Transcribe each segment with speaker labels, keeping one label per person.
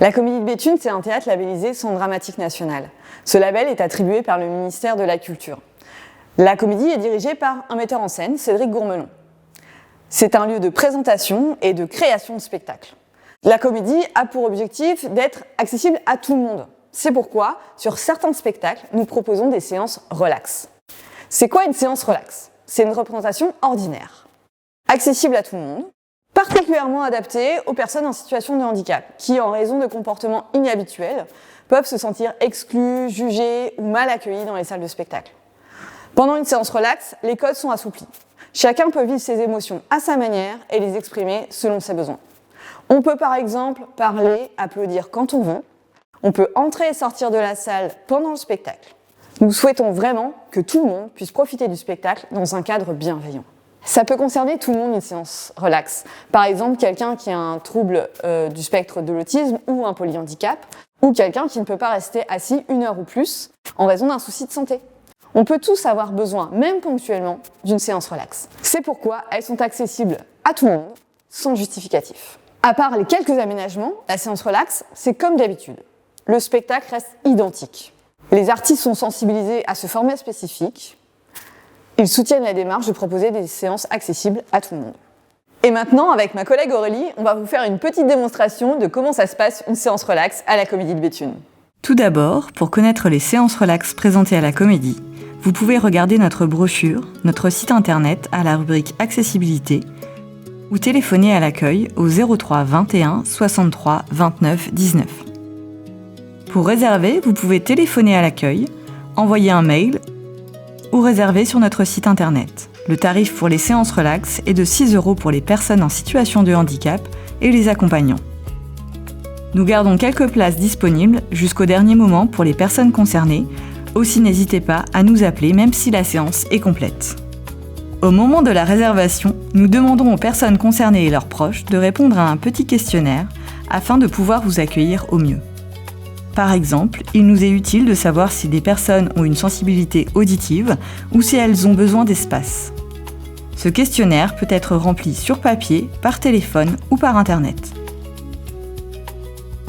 Speaker 1: La Comédie de Béthune, c'est un théâtre labellisé Centre dramatique national. Ce label est attribué par le ministère de la Culture. La comédie est dirigée par un metteur en scène, Cédric Gourmelon. C'est un lieu de présentation et de création de spectacles. La comédie a pour objectif d'être accessible à tout le monde. C'est pourquoi, sur certains spectacles, nous proposons des séances relax. C'est quoi une séance relax ? C'est une représentation ordinaire, accessible à tout le monde, particulièrement adaptée aux personnes en situation de handicap, qui, en raison de comportements inhabituels, peuvent se sentir exclus, jugés ou mal accueillis dans les salles de spectacle. Pendant une séance relax, les codes sont assouplis. Chacun peut vivre ses émotions à sa manière et les exprimer selon ses besoins. On peut par exemple parler, applaudir quand on veut. On peut entrer et sortir de la salle pendant le spectacle. Nous souhaitons vraiment que tout le monde puisse profiter du spectacle dans un cadre bienveillant. Ça peut concerner tout le monde une séance relax. Par exemple, quelqu'un qui a un trouble du spectre de l'autisme ou un polyhandicap, ou quelqu'un qui ne peut pas rester assis 1 heure ou plus en raison d'un souci de santé. On peut tous avoir besoin, même ponctuellement, d'une séance relax. C'est pourquoi elles sont accessibles à tout le monde, sans justificatif. À part les quelques aménagements, la séance relax, c'est comme d'habitude. Le spectacle reste identique. Les artistes sont sensibilisés à ce format spécifique. Ils soutiennent la démarche de proposer des séances accessibles à tout le monde. Et maintenant, avec ma collègue Aurélie, on va vous faire une petite démonstration de comment ça se passe une séance relax à la Comédie de Béthune.
Speaker 2: Tout d'abord, pour connaître les séances relax présentées à la Comédie, vous pouvez regarder notre brochure, notre site internet à la rubrique Accessibilité ou téléphoner à l'accueil au 03 21 63 29 19. Pour réserver, vous pouvez téléphoner à l'accueil, envoyer un mail ou réserver sur notre site internet. Le tarif pour les séances relax est de 6 € pour les personnes en situation de handicap et les accompagnants. Nous gardons quelques places disponibles jusqu'au dernier moment pour les personnes concernées, aussi n'hésitez pas à nous appeler même si la séance est complète. Au moment de la réservation, nous demandons aux personnes concernées et leurs proches de répondre à un petit questionnaire afin de pouvoir vous accueillir au mieux. Par exemple, il nous est utile de savoir si des personnes ont une sensibilité auditive ou si elles ont besoin d'espace. Ce questionnaire peut être rempli sur papier, par téléphone ou par Internet.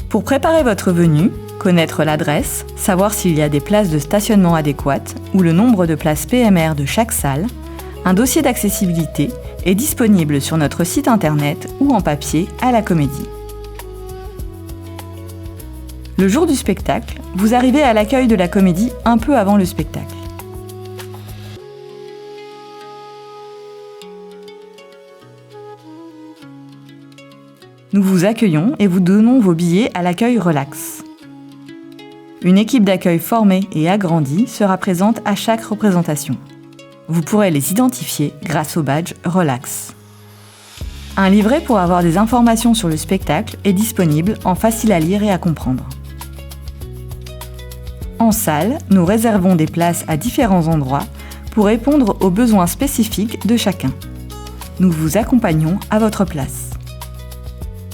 Speaker 2: Pour préparer votre venue, connaître l'adresse, savoir s'il y a des places de stationnement adéquates ou le nombre de places PMR de chaque salle, un dossier d'accessibilité est disponible sur notre site Internet ou en papier à la Comédie. Le jour du spectacle, vous arrivez à l'accueil de la Comédie un peu avant le spectacle. Nous vous accueillons et vous donnons vos billets à l'accueil relax. Une équipe d'accueil formée et agrandie sera présente à chaque représentation. Vous pourrez les identifier grâce au badge relax. Un livret pour avoir des informations sur le spectacle est disponible en facile à lire et à comprendre. En salle, nous réservons des places à différents endroits pour répondre aux besoins spécifiques de chacun. Nous vous accompagnons à votre place.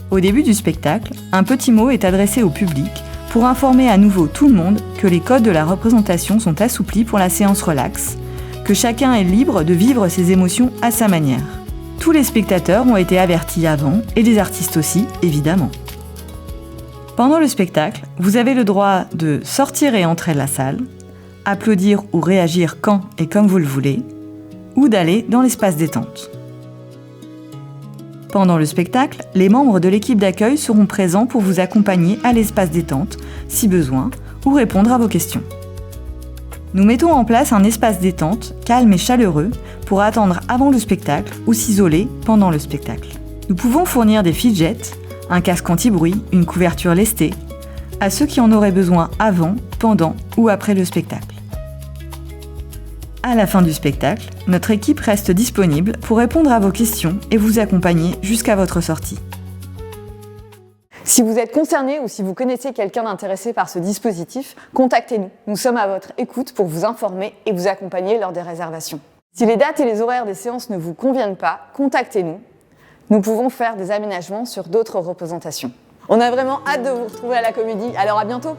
Speaker 2: Au début du spectacle, un petit mot est adressé au public pour informer à nouveau tout le monde que les codes de la représentation sont assouplis pour la séance relax, que chacun est libre de vivre ses émotions à sa manière. Tous les spectateurs ont été avertis avant, et les artistes aussi, évidemment. Pendant le spectacle, vous avez le droit de sortir et entrer de la salle, applaudir ou réagir quand et comme vous le voulez, ou d'aller dans l'espace détente. Pendant le spectacle, les membres de l'équipe d'accueil seront présents pour vous accompagner à l'espace détente, si besoin, ou répondre à vos questions. Nous mettons en place un espace détente, calme et chaleureux, pour attendre avant le spectacle ou s'isoler pendant le spectacle. Nous pouvons fournir des fidgets, un casque anti-bruit, une couverture lestée, à ceux qui en auraient besoin avant, pendant ou après le spectacle. À la fin du spectacle, notre équipe reste disponible pour répondre à vos questions et vous accompagner jusqu'à votre sortie.
Speaker 1: Si vous êtes concerné ou si vous connaissez quelqu'un d'intéressé par ce dispositif, contactez-nous. Nous sommes à votre écoute pour vous informer et vous accompagner lors des réservations. Si les dates et les horaires des séances ne vous conviennent pas, contactez-nous. Nous pouvons faire des aménagements sur d'autres représentations. On a vraiment hâte de vous retrouver à la Comédie, alors à bientôt!